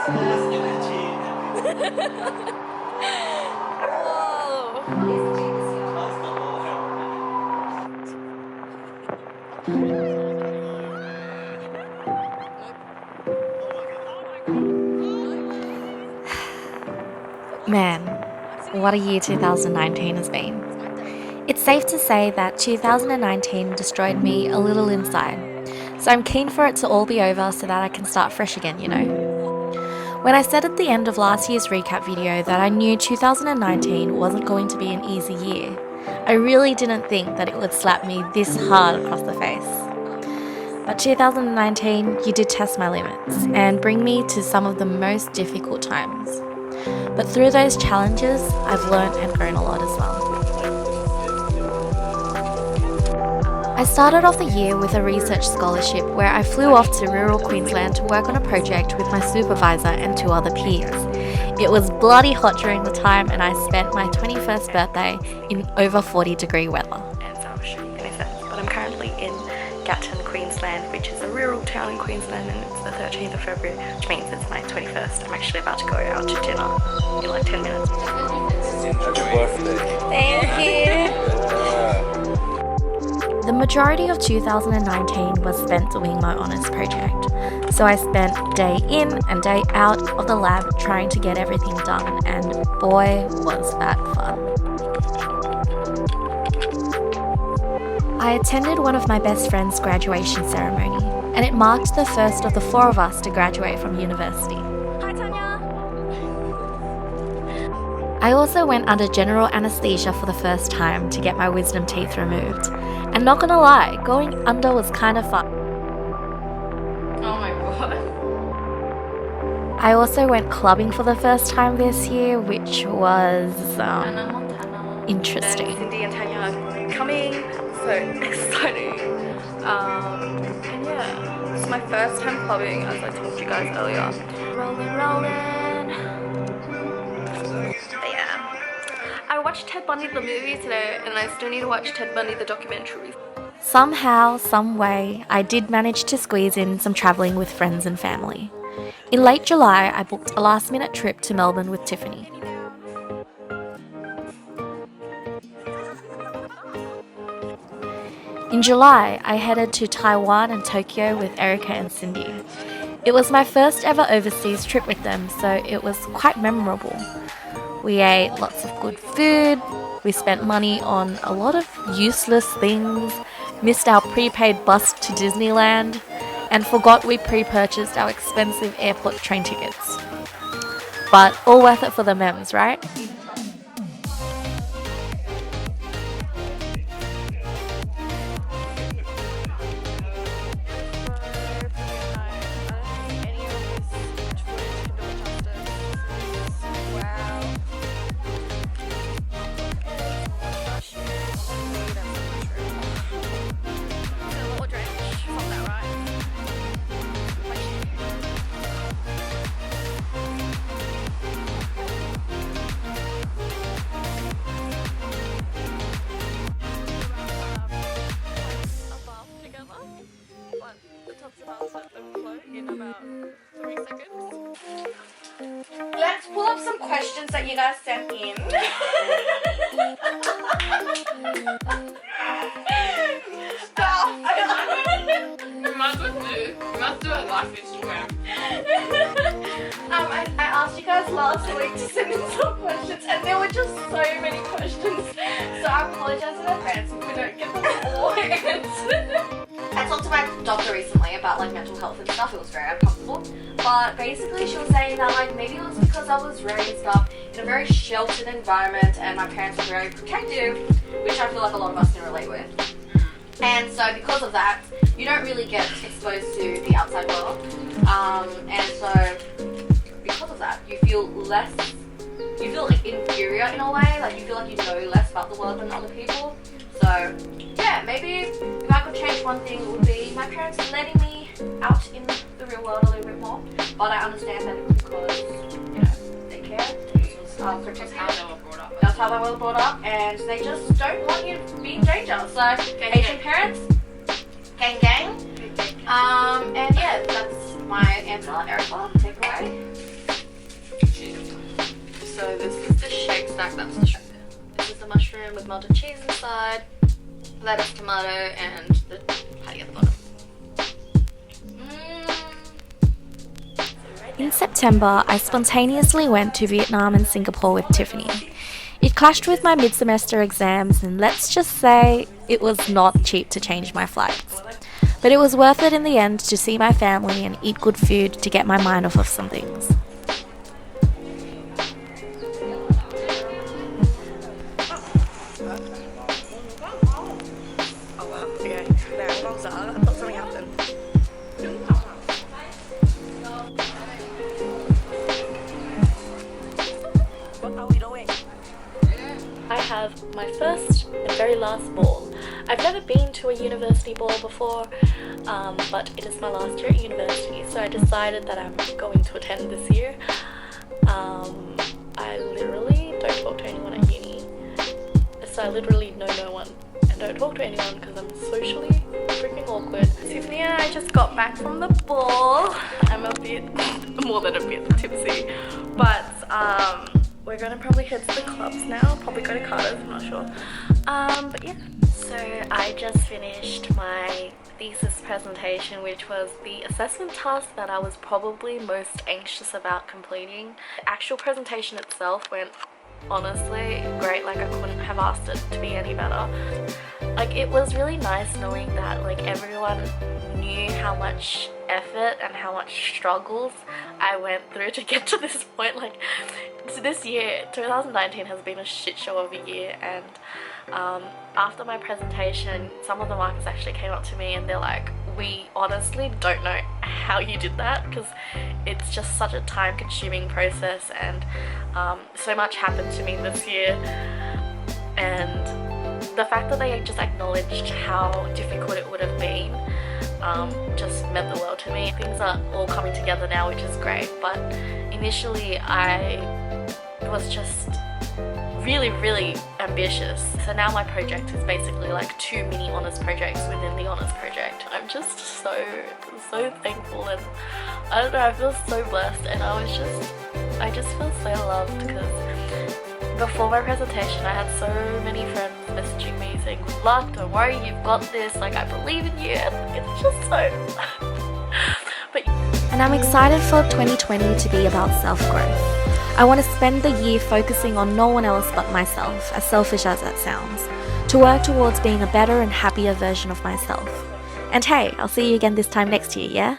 Man, what a year 2019 has been. It's safe to say that 2019 destroyed me a little inside, so I'm keen for it to all be over so that I can start fresh again, you know? When I said at the end of last year's recap video that I knew 2019 wasn't going to be an easy year, I really didn't think that it would slap me this hard across the face. But 2019, you did test my limits and bring me to some of the most difficult times. But through those challenges, I've learned and grown a lot as well. I started off the year with a research scholarship where I flew off to rural Queensland to work on a project with my supervisor and 2 other peers. It was bloody hot during the time and I spent my 21st birthday in over 40-degree weather. And so I'll show you in a sense, but I'm currently in Gatton, Queensland, which is a rural town in Queensland, and it's the 13th of February, which means it's my 21st. I'm actually about to go out to dinner in like 10 minutes. Happy birthday. Thank you. The majority of 2019 was spent doing my honours project, so I spent day in and day out of the lab trying to get everything done, and boy was that fun. I attended one of my best friend's graduation ceremony, and it marked the first of the 4 of us to graduate from university. Hi, Tanya. I also went under general anaesthesia for the first time to get my wisdom teeth removed. And not gonna lie, going under was kind of fun. Oh my god. I also went clubbing for the first time this year, which was Anna Montana. interesting. And Cindy and Tanya are coming. So exciting. And yeah, it's my first time clubbing, as I told you guys earlier. Rolling. But yeah, I watched Ted Bundy the movie today, and I still need to watch Ted Bundy the documentary. Somehow, some way, I did manage to squeeze in some travelling with friends and family. In late July, I booked a last-minute trip to Melbourne with Tiffany. In July, I headed to Taiwan and Tokyo with Erica and Cindy. It was my first ever overseas trip with them, so it was quite memorable. We ate lots of good food, we spent money on a lot of useless things, missed our prepaid bus to Disneyland, and forgot we pre-purchased our expensive airport train tickets. But all worth it for the memes, right? Let's pull up some questions that you guys sent in. You must do a live Instagram. I asked you guys last week to send in some questions, and there were just so many questions. So I apologize in advance if we don't get them all answered. I talked to my doctor recently about like mental health and stuff. It was very uncomfortable, but basically she was saying that like maybe it was because I was raised up in a very sheltered environment and my parents were very protective, which I feel like a lot of us can relate with. And so because of that, you don't really get exposed to the outside world, and so because of that, you feel like inferior in a way, like you feel like you know less about the world than other people. So yeah, maybe if I could change one thing, it would be my parents letting me out in the real world a little bit more. But I understand that it's because, you know, they care. That's how they were brought up. That's how they were brought up, and they just don't want you to be in danger. So Asian parents, gang. And yeah, that's my answer. Erica, take away. So this is the shake stack, that's the shrimp. This is the mushroom with melted cheese inside, lettuce, tomato, and the patty at the bottom. In September, I spontaneously went to Vietnam and Singapore with Tiffany. It clashed with my mid-semester exams, and let's just say it was not cheap to change my flights. But it was worth it in the end to see my family and eat good food to get my mind off of some things. Oh wow, okay. Now I'm sorry, I thought something happened. What are we doing? I have my first and very last ball. I've never been to a university ball before, but it is my last year at university, so I decided that I'm going to attend this year. I literally don't talk to anyone at uni, so I literally know no one and don't talk to anyone because I'm socially freaking awkward. Tiffany and I just got back from the ball. I'm a bit, more than a bit tipsy, but we're gonna probably head to the clubs now, probably go to Carter's, I'm not sure. But yeah. So I just finished my thesis presentation, which was the assessment task that I was probably most anxious about completing. The actual presentation itself went honestly great, like I couldn't have asked it to be any better. Like it was really nice knowing that like everyone knew how much effort and how much struggles I went through to get to this point. Like so this year, 2019 has been a shit show of a year, and after my presentation, some of the markers actually came up to me and they're like, we honestly don't know how you did that because it's just such a time-consuming process, and so much happened to me this year, and the fact that they just acknowledged how difficult it would have been just meant the world to me. Things are all coming together now, which is great, but initially I was just really ambitious. So now my project is basically like 2 mini honours projects within the honours project. I'm just so thankful, and I don't know, I feel so blessed, and I just feel so loved because before my presentation I had so many friends messaging me saying good luck, don't worry, you've got this, like I believe in you, and it's just so And I'm excited for 2020 to be about self-growth. I want to spend the year focusing on no one else but myself, as selfish as that sounds, to work towards being a better and happier version of myself. And hey, I'll see you again this time next year, yeah?